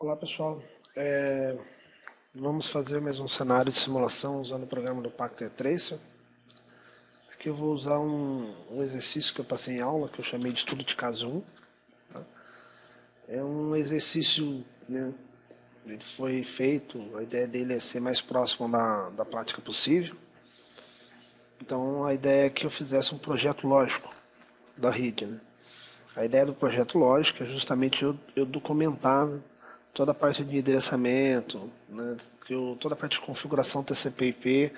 Olá pessoal, É, vamos fazer mais um cenário de simulação usando o programa do Pacter Tracer. Aqui eu vou usar um exercício que eu passei em aula, que eu chamei de estudo de caso 1. É um exercício, né, ele foi feito, a ideia dele é ser mais próximo da prática possível. Então a ideia é que eu fizesse um projeto lógico da rede, né? A ideia do projeto lógico é justamente eu documentar, né, toda a parte de endereçamento, né, toda a parte de configuração TCP/IP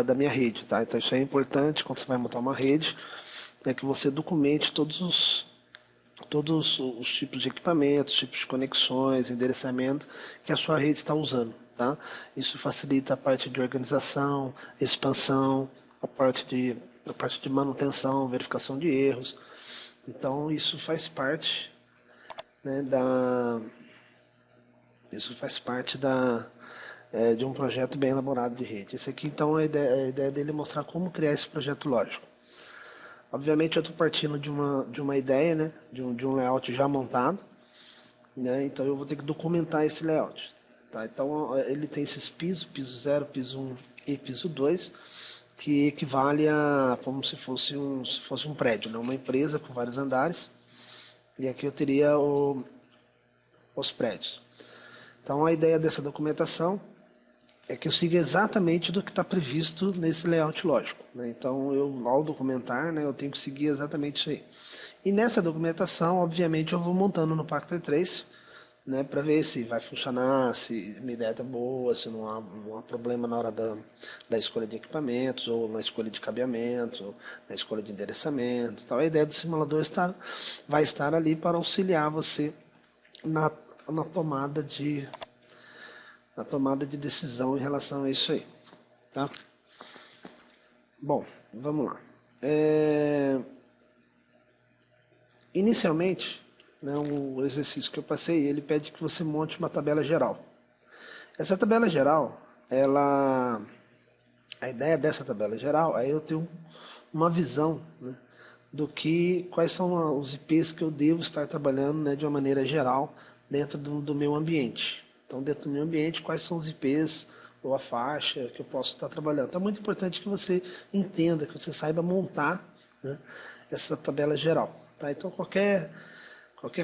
da minha rede. Tá? Então isso é importante quando você vai montar uma rede, é que você documente todos os tipos de equipamentos, tipos de conexões, endereçamento que a sua rede está usando. Tá? Isso facilita a parte de organização, expansão, a parte de manutenção, verificação de erros. Então isso faz parte, né, de um projeto bem elaborado de rede. Esse aqui então a ideia dele é mostrar como criar esse projeto lógico. Obviamente eu estou partindo de uma ideia, né, de um layout já montado, né, então eu vou ter que documentar esse layout. Tá? Então ele tem esses pisos, piso 0, piso 1 e piso 2, que equivale a como se fosse um prédio, né, uma empresa com vários andares. E aqui eu teria os prédios. Então a ideia dessa documentação é que eu siga exatamente do que está previsto nesse layout lógico. Né? Então ao documentar, né, eu tenho que seguir exatamente isso aí. E nessa documentação, obviamente, eu vou montando no Pacter Trace, né, para ver se vai funcionar, se minha ideia está boa, se não há problema na hora da escolha de equipamentos, ou na escolha de cabeamento, ou na escolha de endereçamento. Tal. A ideia do simulador vai estar ali para auxiliar você na, na tomada de decisão em relação a isso aí. Tá? Bom, vamos lá. Inicialmente, né, o exercício que eu passei, ele pede que você monte uma tabela geral. Essa tabela geral, a ideia dessa tabela geral é eu ter uma visão, né, quais são os IPs que eu devo estar trabalhando, né, de uma maneira geral dentro do meu ambiente. Então, dentro do meu ambiente, quais são os IPs ou a faixa que eu posso estar trabalhando. Então, é muito importante que você entenda, que você saiba montar, né, essa tabela geral. Tá? Então, qualquer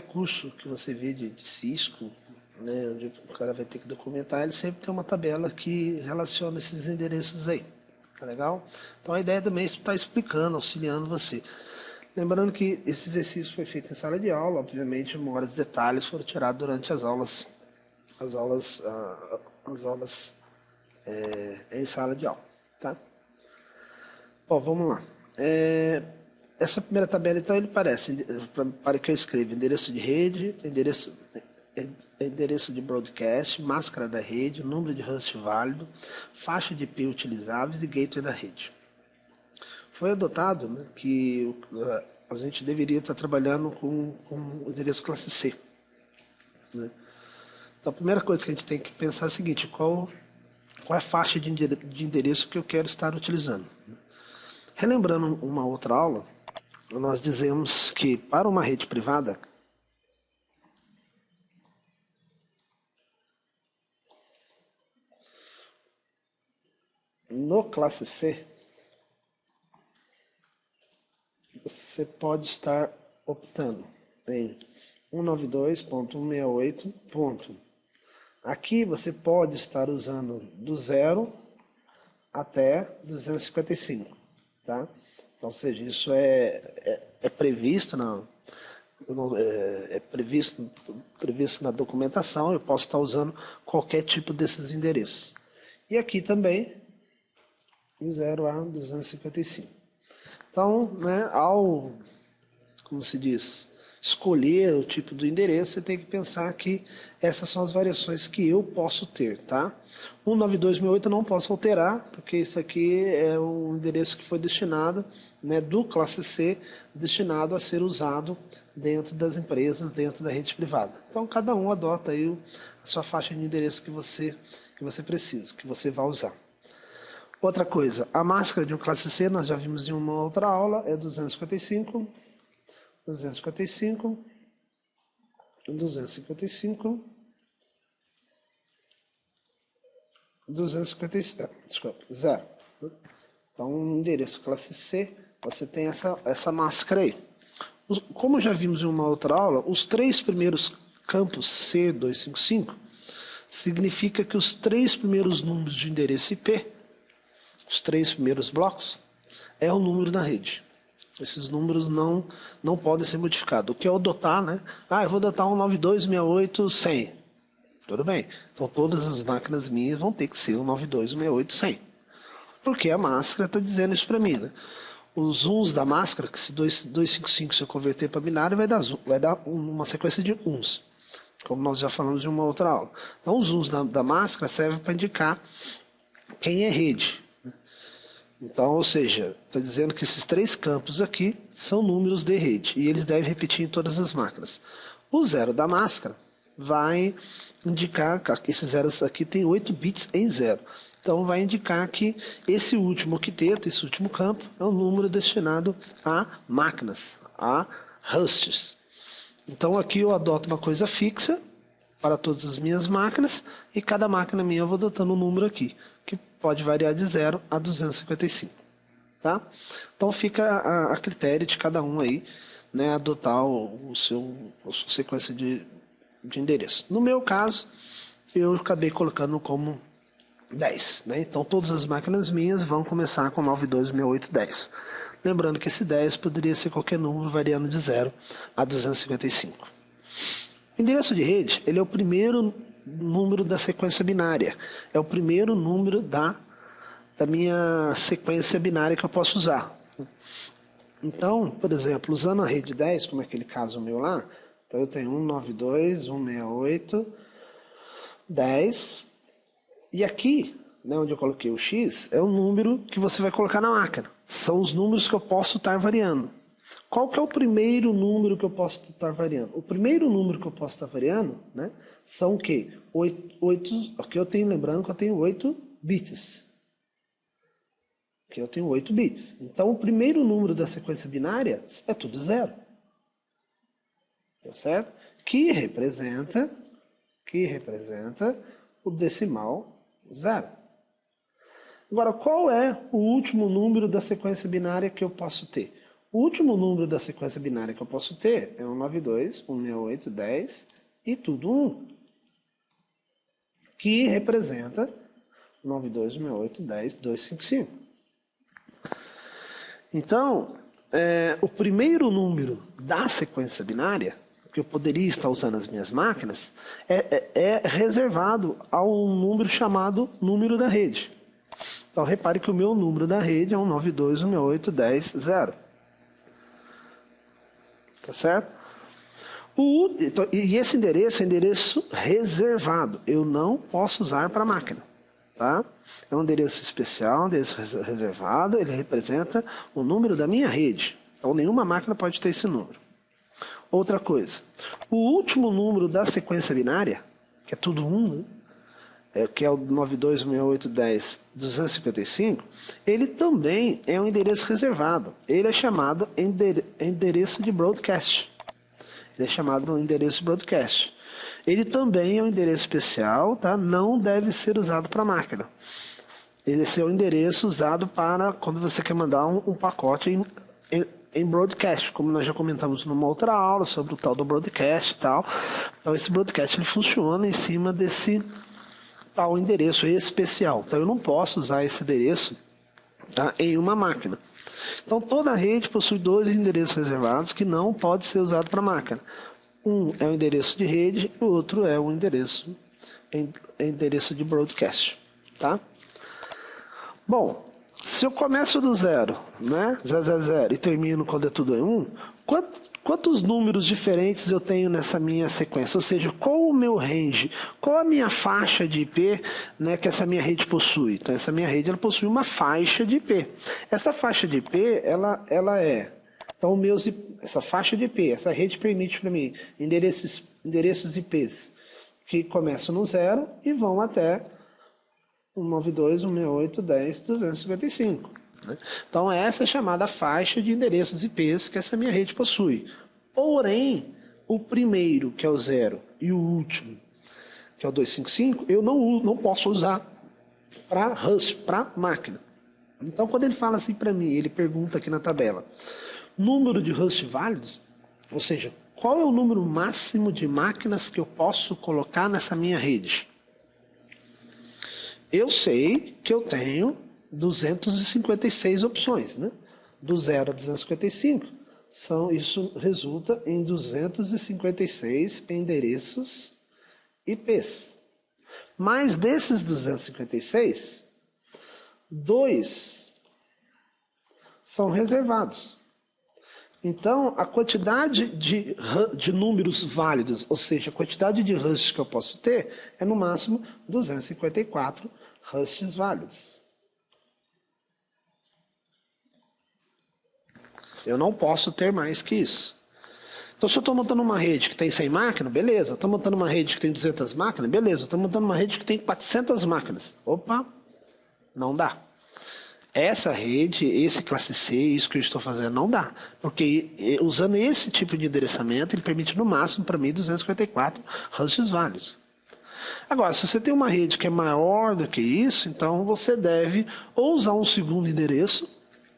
curso que você vê de Cisco, né, onde o cara vai ter que documentar, ele sempre tem uma tabela que relaciona esses endereços aí. Tá legal? Então a ideia também é estar explicando, auxiliando você. Lembrando que esse exercício foi feito em sala de aula, obviamente, maiores detalhes foram tirados durante as aulas, as aulas em sala de aula, tá? Bom, vamos lá. Essa primeira tabela, então, ele parece, para que eu escreva, endereço de rede, endereço de broadcast, máscara da rede, número de host válido, faixa de IP utilizáveis e gateway da rede. Foi adotado, né, que a gente deveria estar trabalhando com o endereço classe C. Né? Então, a primeira coisa que a gente tem que pensar é a seguinte: qual é a faixa de endereço que eu quero estar utilizando? Relembrando uma outra aula, nós dizemos que para uma rede privada, no classe C, você pode estar optando em 192.168. Aqui você pode estar usando do 0 até 255, tá? Então, ou seja, isso é previsto previsto na documentação. Eu posso estar usando qualquer tipo desses endereços. E aqui também, de 0 a 255. Então, né, como se diz, escolher o tipo do endereço, você tem que pensar que essas são as variações que eu posso ter, tá? 192.168 eu não posso alterar, porque isso aqui é um endereço que foi destinado, né, do classe C, destinado a ser usado dentro das empresas, dentro da rede privada. Então, cada um adota aí a sua faixa de endereço que você precisa, que você vai usar. Outra coisa, a máscara de um classe C, nós já vimos em uma outra aula, é 255, 255, 255, 257, desculpa, 0. Então, no endereço classe C, você tem essa máscara aí. Como já vimos em uma outra aula, os 3 primeiros campos C255 significa que os 3 primeiros números de endereço IP, os 3 primeiros blocos, é o número da rede. Esses números não podem ser modificados. O que é o dotar, né? Eu vou dotar um 9268.100. Tudo bem. Então todas as máquinas minhas vão ter que ser um 9268.100. Porque a máscara está dizendo isso para mim, né? Os uns da máscara, que se 255 se eu converter para binário, vai dar uma sequência de uns, como nós já falamos em uma outra aula. Então os uns da máscara servem para indicar quem é rede. Então, ou seja, está dizendo que esses 3 campos aqui são números de rede, e eles devem repetir em todas as máquinas. O 0 da máscara vai indicar que esses zeros aqui tem 8 bits em 0. Então, vai indicar que esse último octeto, esse último campo, é um número destinado a máquinas, a hosts. Então, aqui eu adoto uma coisa fixa para todas as minhas máquinas, e cada máquina minha eu vou adotando um número aqui, que pode variar de 0 a 255. Tá? Então, fica a critério de cada um aí, né, adotar a sua sequência de endereço. No meu caso, eu acabei colocando como 10. Né? Então, todas as máquinas minhas vão começar com 926810. Lembrando que esse 10 poderia ser qualquer número variando de 0 a 255. O endereço de rede, ele é o primeiro número da sequência binária. É o primeiro número da minha sequência binária que eu posso usar. Então, por exemplo, usando a rede 10, como é aquele caso meu lá, então eu tenho 192.168.10. E aqui, né, onde eu coloquei o X, é o número que você vai colocar na máquina. São os números que eu posso estar variando. Qual que é o primeiro número que eu posso estar variando? O primeiro número que eu posso estar variando, né, são o quê? Aqui eu tenho, lembrando que eu tenho 8 bits. Aqui eu tenho 8 bits. Então, o primeiro número da sequência binária é tudo 0. Tá certo? Que representa o decimal 0. Agora, qual é o último número da sequência binária que eu posso ter? O último número da sequência binária que eu posso ter é 192.168.10 e tudo 1. Que representa 92.168.10.255. Então, o primeiro número da sequência binária que eu poderia estar usando nas minhas máquinas é reservado a um número chamado número da rede. Então, repare que o meu número da rede é 192.168.10.0. Tá certo? E esse endereço é endereço reservado. Eu não posso usar para a máquina. Tá? É um endereço especial, um endereço reservado. Ele representa o número da minha rede. Então, nenhuma máquina pode ter esse número. Outra coisa. O último número da sequência binária, que é tudo 1, né? Que é o 92.168.10.255, ele também é um endereço reservado. Ele é chamado endereço de broadcast. Ele é chamado endereço de broadcast. Ele também é um endereço especial, tá? Não deve ser usado para a máquina. Esse é o endereço usado para quando você quer mandar um pacote em broadcast, como nós já comentamos numa outra aula sobre o tal do broadcast e tal. Então esse broadcast ele funciona em cima desse tal endereço especial. Então eu não posso usar esse endereço, tá, em uma máquina. Então toda rede possui 2 endereços reservados que não pode ser usado para máquina. Um é o endereço de rede e o outro é o endereço de broadcast. Tá? Bom, se eu começo do 0, né, 000, e termino quando é tudo em 1, quantos números diferentes eu tenho nessa minha sequência? Ou seja, qual o meu range? Qual a minha faixa de IP, né, que essa minha rede possui? Então, essa minha rede ela possui uma faixa de IP. Essa faixa de IP, ela é... Então, essa faixa de IP, essa rede permite para mim endereços IPs que começam no 0 e vão até 192.168.10.255. Né? Então, essa é chamada faixa de endereços IPs que essa minha rede possui. Porém, o primeiro, que é o 0, e o último, que é o 255, eu não posso usar para Rust, para máquina. Então, quando ele fala assim para mim, ele pergunta aqui na tabela, número de Rust válidos, ou seja, qual é o número máximo de máquinas que eu posso colocar nessa minha rede? Eu sei que eu tenho 256 opções, né? Do 0 a 255, isso resulta em 256 endereços IPs. Mas desses 256, 2 são reservados. Então, a quantidade de números válidos, ou seja, a quantidade de Rusts que eu posso ter, é no máximo 254 Rusts válidos. Eu não posso ter mais que isso. Então, se eu estou montando uma rede que tem 100 máquinas, beleza. Estou montando uma rede que tem 200 máquinas, beleza. Estou montando uma rede que tem 400 máquinas. Opa, não dá. Essa rede, esse classe C, isso que eu estou fazendo, não dá. Porque usando esse tipo de endereçamento, ele permite no máximo para mim 254 Rusts válidos. Agora, se você tem uma rede que é maior do que isso, então você deve ou usar um segundo endereço,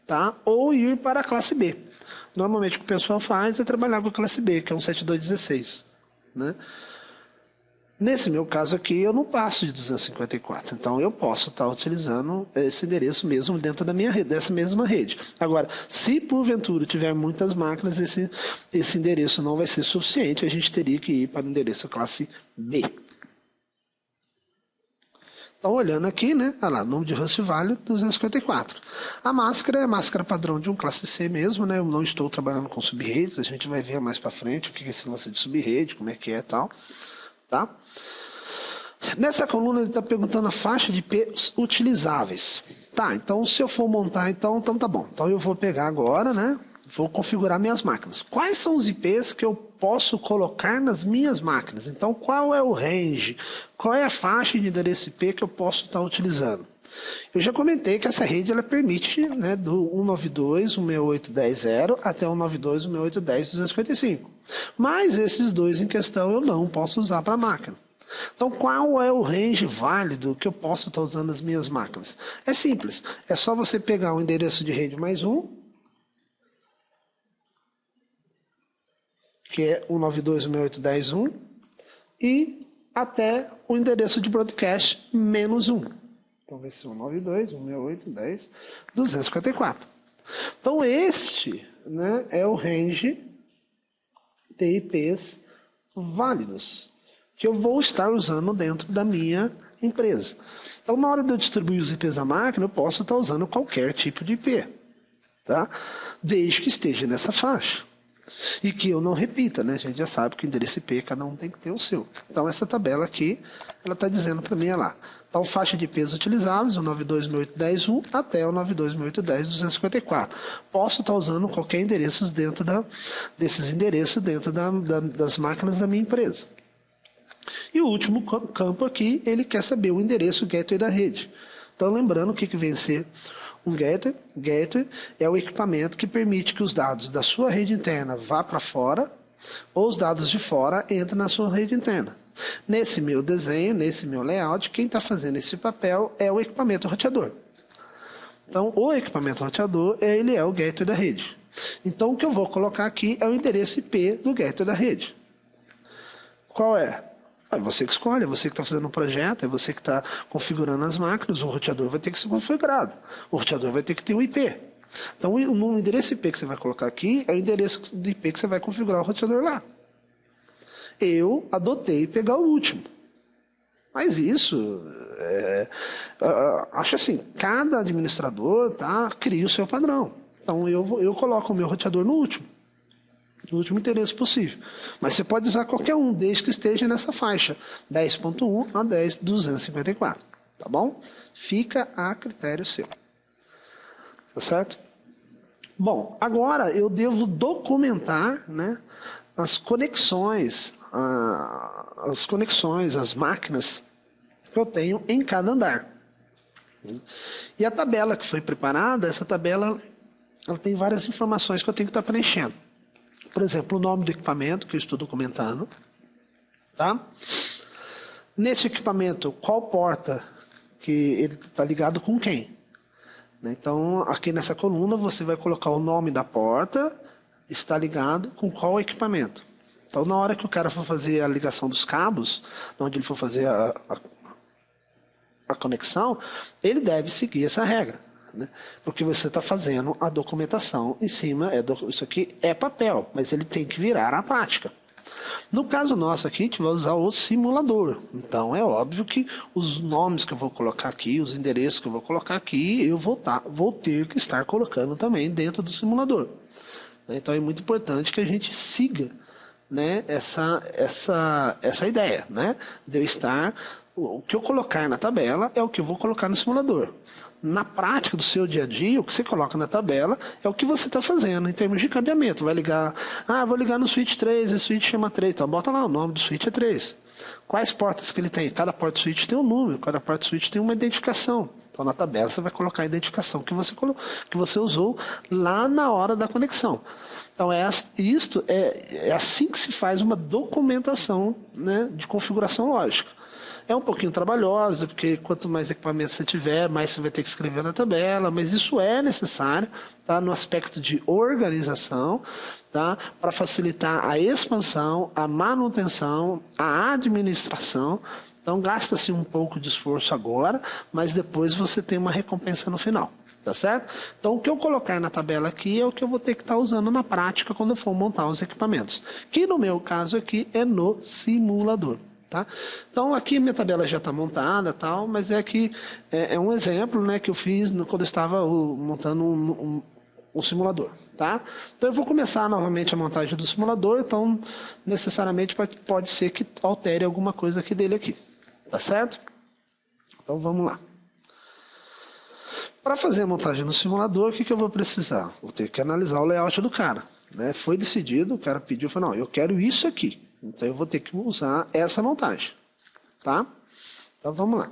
tá? Ou ir para a classe B. Normalmente o que o pessoal faz é trabalhar com a classe B, que é um 7216. Né? Nesse meu caso aqui, eu não passo de 254. Então, eu posso estar utilizando esse endereço mesmo dentro da minha rede, dessa mesma rede. Agora, se porventura tiver muitas máquinas, esse endereço não vai ser suficiente. A gente teria que ir para o endereço classe B. Então, olhando aqui, né? Olha lá, número de Rust válido, 254. A máscara é a máscara padrão de um classe C mesmo, né? Eu não estou trabalhando com subredes, a gente vai ver mais para frente o que é esse lance de subrede, como é que é e tal. Tá? Nessa coluna ele está perguntando a faixa de IPs utilizáveis. Tá, então se eu for montar, então tá bom. Então eu vou pegar agora, né? Vou configurar minhas máquinas. Quais são os IPs que eu posso colocar nas minhas máquinas? Então qual é o range? Qual é a faixa de endereço IP que eu posso estar utilizando? Eu já comentei que essa rede ela permite, né, do 192.168.10.0 até 192.168.10.255. Mas esses dois em questão eu não posso usar para a máquina. Então, qual é o range válido que eu posso estar usando nas minhas máquinas? É simples, é só você pegar o endereço de rede mais um, que é 192.168.10.1, e até o endereço de broadcast menos 1. Então vai ser 192.168.10.254. Então este, né, é o range de IPs válidos que eu vou estar usando dentro da minha empresa. Então na hora de eu distribuir os IPs à máquina, eu posso estar usando qualquer tipo de IP, tá? Desde que esteja nessa faixa. E que eu não repita, né? A gente já sabe que o endereço IP, cada um tem que ter o seu. Então essa tabela aqui, ela está dizendo para mim, lá, tal faixa de IPs utilizáveis, o 92.168.10.1 até o 92.168.10.254. Posso estar usando qualquer endereço dentro desses endereços dentro das máquinas da minha empresa. E o último campo aqui, ele quer saber o endereço gateway da rede. Então lembrando o que vem a ser um gateway. Gateway é o equipamento que permite que os dados da sua rede interna vá para fora, ou os dados de fora entrem na sua rede interna. Nesse meu desenho, nesse meu layout, quem está fazendo esse papel é o equipamento roteador. Então, o equipamento roteador, ele é o gateway da rede. Então, o que eu vou colocar aqui é o endereço IP do gateway da rede. Qual é? É você que escolhe, é você que está fazendo um projeto, é você que está configurando as máquinas, o roteador vai ter que ser configurado. O roteador vai ter que ter um IP. Então, o endereço IP que você vai colocar aqui é o endereço do IP que você vai configurar o roteador lá. Eu adotei pegar o último. Mas isso, acho assim, cada administrador cria o seu padrão. Então, eu coloco o meu roteador no último endereço possível. Mas você pode usar qualquer um, desde que esteja nessa faixa, 10.1 a 10.254. Tá bom? Fica a critério seu. Tá certo? Bom, agora eu devo documentar, né, as conexões, as máquinas que eu tenho em cada andar. E a tabela que foi preparada, essa tabela ela tem várias informações que eu tenho que estar preenchendo. Por exemplo, o nome do equipamento que eu estou documentando. Tá? Nesse equipamento, qual porta que ele está ligado com quem. Então, aqui nessa coluna, você vai colocar o nome da porta, está ligado com qual equipamento. Então, na hora que o cara for fazer a ligação dos cabos, onde ele for fazer a conexão, ele deve seguir essa regra. Porque você está fazendo a documentação em cima, isso aqui é papel, mas ele tem que virar a prática. No caso nosso aqui, a gente vai usar o simulador. Então, é óbvio que os nomes que eu vou colocar aqui, os endereços que eu vou colocar aqui, eu vou ter que estar colocando também dentro do simulador. Então, é muito importante que a gente siga, né, essa ideia, né, de eu estar... O que eu colocar na tabela é o que eu vou colocar no simulador. Na prática do seu dia a dia, o que você coloca na tabela é o que você está fazendo em termos de cabeamento. Vai ligar, vou ligar no switch 3, esse switch chama 3, então bota lá, o nome do switch é 3. Quais portas que ele tem? Cada porta switch tem um número, cada porta switch tem uma identificação. Então na tabela você vai colocar a identificação que você usou lá na hora da conexão. Então isto é assim que se faz uma documentação, né, de configuração lógica. É um pouquinho trabalhosa, porque quanto mais equipamentos você tiver, mais você vai ter que escrever na tabela, mas isso é necessário, tá, no aspecto de organização, tá, para facilitar a expansão, a manutenção, a administração. Então gasta-se um pouco de esforço agora, mas depois você tem uma recompensa no final, tá certo? Então o que eu colocar na tabela aqui é o que eu vou ter que estar usando na prática quando eu for montar os equipamentos, que no meu caso aqui é no simulador. Tá? Então aqui minha tabela já está montada, tal, mas é um exemplo, né, que eu fiz quando eu estava montando um simulador. Tá? Então eu vou começar novamente a montagem do simulador, então necessariamente pode ser que altere alguma coisa aqui dele aqui. Tá certo? Então vamos lá. Para fazer a montagem no simulador, o que eu vou precisar? Vou ter que analisar o layout do cara. Né? Foi decidido, o cara pediu, falou, não, eu quero isso aqui. Então eu vou ter que usar essa montagem, tá? Então vamos lá.